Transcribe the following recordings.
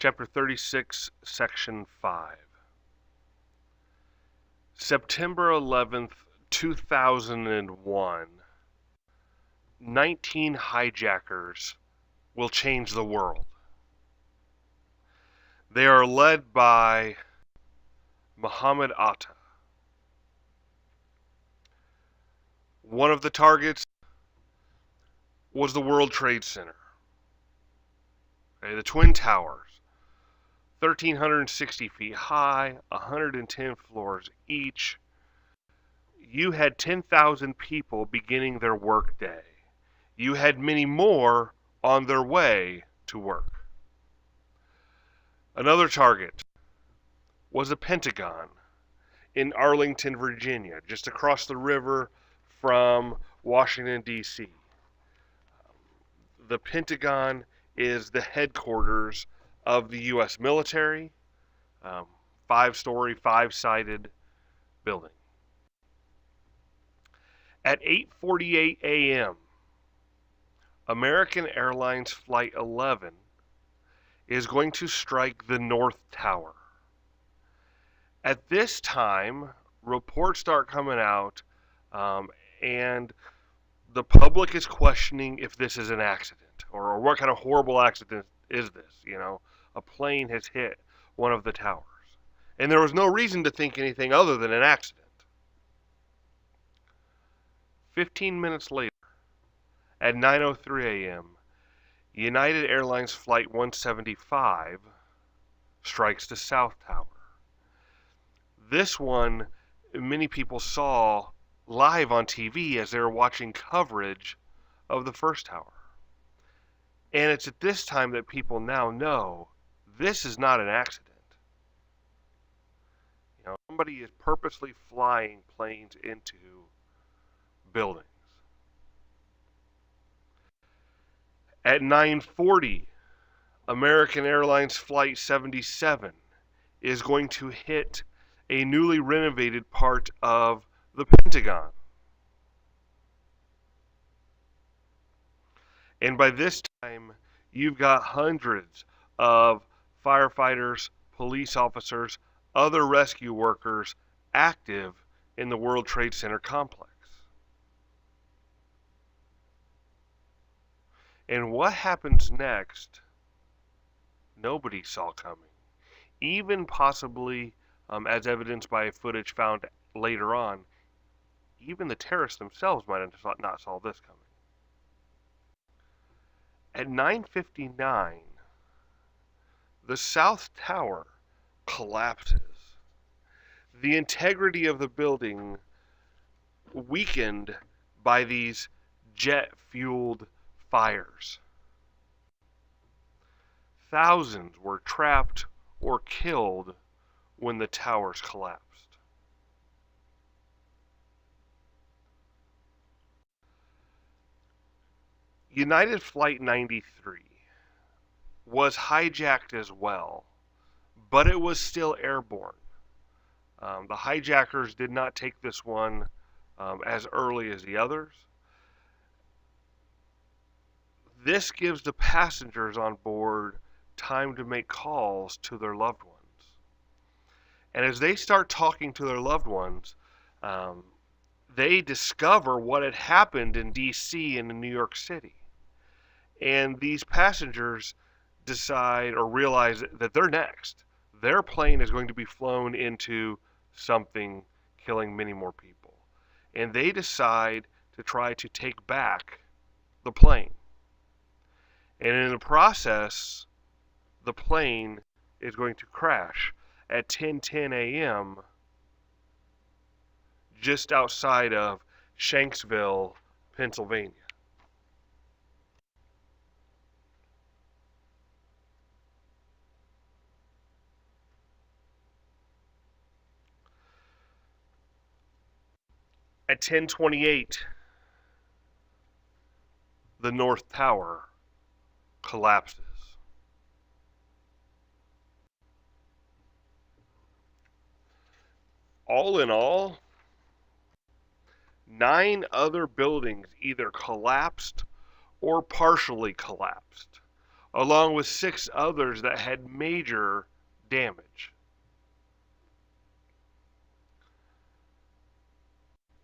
Chapter 36, Section 5. September 11th, 2001. 19 hijackers will change the world. They are led by Muhammad Atta. One of the targets was the World Trade Center. The Twin Towers, 1,360 feet high, 110 floors each. You had 10,000 people beginning their workday. You had many more on their way to work. Another target was the Pentagon in Arlington, Virginia, just across the river from Washington, D.C. The Pentagon is the headquarters of the U.S. military, five-story, five-sided building. At 8:48 a.m., American Airlines Flight 11 is going to strike the North Tower. At this time, reports start coming out, and the public is questioning if this is an accident, or what kind of horrible accident is this? A plane has hit one of the towers. And there was no reason to think anything other than an accident. 15 minutes later, at 9:03 a.m., United Airlines Flight 175 strikes the South Tower. This one, many people saw live on TV as they were watching coverage of the first tower. And it's at this time that people now know this is not an accident. Somebody is purposely flying planes into buildings. At 9:40, American Airlines Flight 77 is going to hit a newly renovated part of the Pentagon. And by this time, you've got hundreds of firefighters, police officers, other rescue workers active in the World Trade Center complex. And what happens next, nobody saw coming. Even possibly, as evidenced by footage found later on, even the terrorists themselves might have not saw this coming. At 9:59, the South Tower collapses. The integrity of the building weakened by these jet-fueled fires. Thousands were trapped or killed when the towers collapsed. United Flight 93 was hijacked as well, but it was still airborne. The hijackers did not take this one as early as the others. This gives the passengers on board time to make calls to their loved ones. And as they start talking to their loved ones, they discover what had happened in D.C. and in New York City. And these passengers decide or realize that they're next. Their plane is going to be flown into something, killing many more people. And they decide to try to take back the plane. And in the process, the plane is going to crash at 10:10 a.m. just outside of Shanksville, Pennsylvania. At 10:28, the North Tower collapses. All in all, 9 other buildings either collapsed or partially collapsed along with 6 others that had major damage.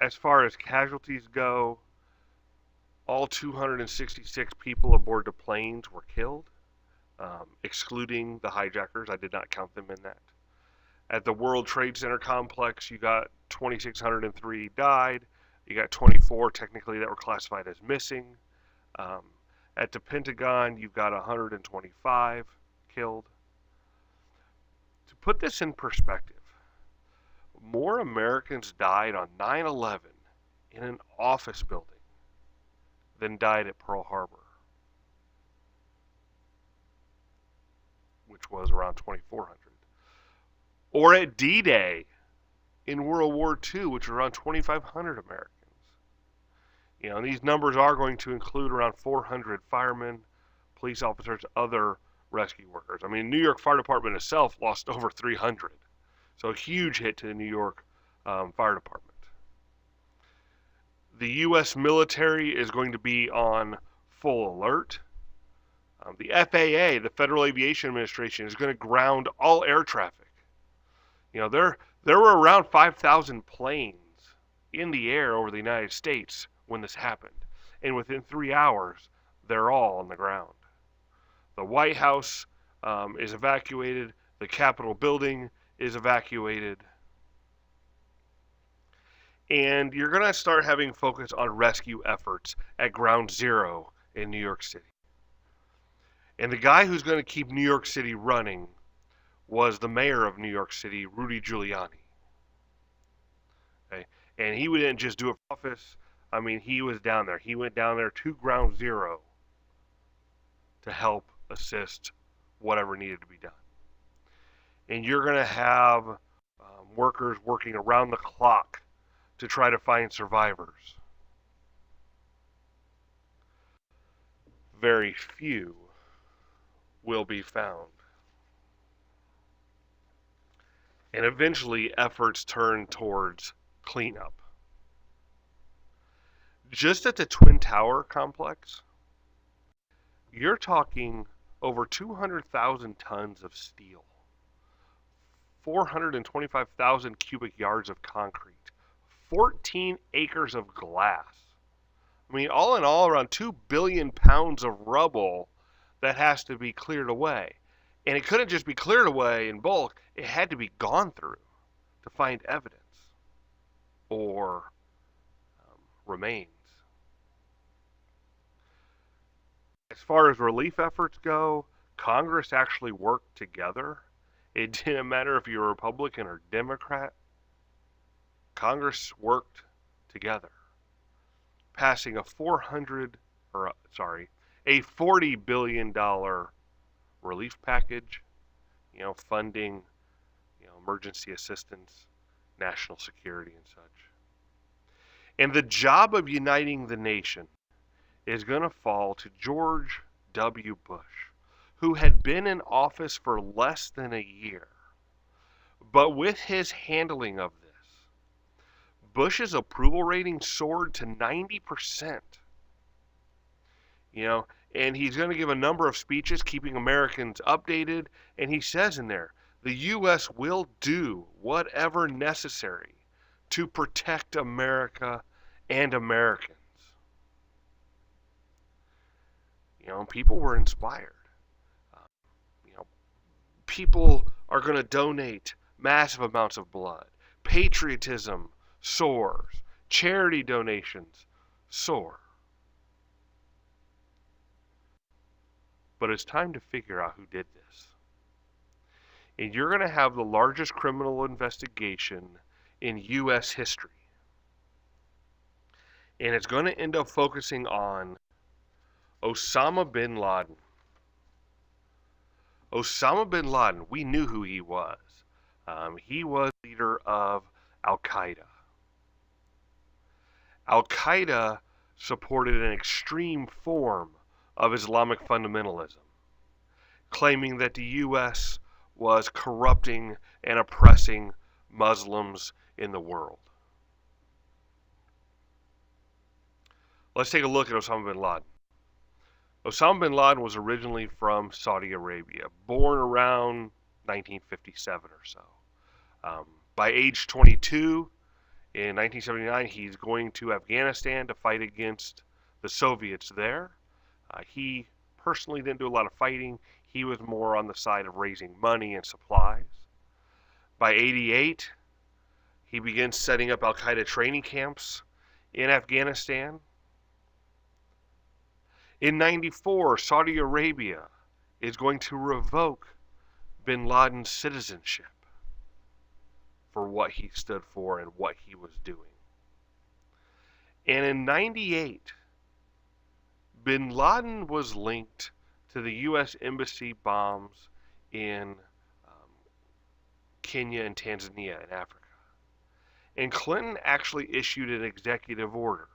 As far as casualties go, all 266 people aboard the planes were killed, excluding the hijackers. I did not count them in that. At the World Trade Center complex, you got 2,603 died. You got 24 technically that were classified as missing. At the Pentagon, you've got 125 killed. To put this in perspective, more Americans died on 9/11 in an office building than died at Pearl Harbor, which was around 2,400. Or at D-Day in World War II, which was around 2,500 Americans. You know, and these numbers are going to include around 400 firemen, police officers, other rescue workers. I mean, New York Fire Department itself lost over 300. So a huge hit to the New York Fire Department. The U.S. military is going to be on full alert. The FAA, the Federal Aviation Administration, is going to ground all air traffic. You know, there were around 5,000 planes in the air over the United States when this happened. And within 3 hours, they're all on the ground. The White House is evacuated. The Capitol building is evacuated. And you're going to start having focus on rescue efforts at Ground Zero in New York City. And the guy who's going to keep New York City running was the mayor of New York City, Rudy Giuliani. Okay? And he didn't just do it for office. I mean, he was down there. He went down there to Ground Zero to help assist whatever needed to be done. And you're going to have workers working around the clock to try to find survivors. Very few will be found. And eventually efforts turn towards cleanup. Just at the Twin Tower complex, you're talking over 200,000 tons of steel, 425,000 cubic yards of concrete, 14 acres of glass. I mean, all in all, around 2 billion pounds of rubble that has to be cleared away. And it couldn't just be cleared away in bulk, it had to be gone through to find evidence or remains. As far as relief efforts go, Congress actually worked together. It didn't matter if you're Republican or Democrat. Congress worked together, passing a $40 billion relief package, you know, funding, you know, emergency assistance, national security and such. And the job of uniting the nation is going to fall to George W. Bush, who had been in office for less than a year. But with his handling of this, Bush's approval rating soared to 90%. You know, and he's going to give a number of speeches keeping Americans updated, and he says in there, the U.S. will do whatever necessary to protect America and Americans. You know, people were inspired. You know, people are going to donate massive amounts of blood. Patriotism soars. Charity donations soar. But it's time to figure out who did this. And you're going to have the largest criminal investigation in U.S. history. And it's going to end up focusing on Osama bin Laden. Osama bin Laden, we knew who he was. He was leader of Al-Qaeda. Al-Qaeda supported an extreme form of Islamic fundamentalism, claiming that the U.S. was corrupting and oppressing Muslims in the world. Let's take a look at Osama bin Laden. Osama bin Laden was originally from Saudi Arabia, born around 1957 or so. By age 22, in 1979, he's going to Afghanistan to fight against the Soviets there. He personally didn't do a lot of fighting. He was more on the side of raising money and supplies. By 88, he begins setting up Al Qaeda training camps in Afghanistan. In 94, Saudi Arabia is going to revoke bin Laden's citizenship for what he stood for and what he was doing. And in 98, bin Laden was linked to the U.S. Embassy bombs in Kenya and Tanzania in Africa. And Clinton actually issued an executive order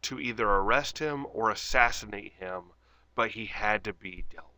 to either arrest him or assassinate him, but he had to be dealt with.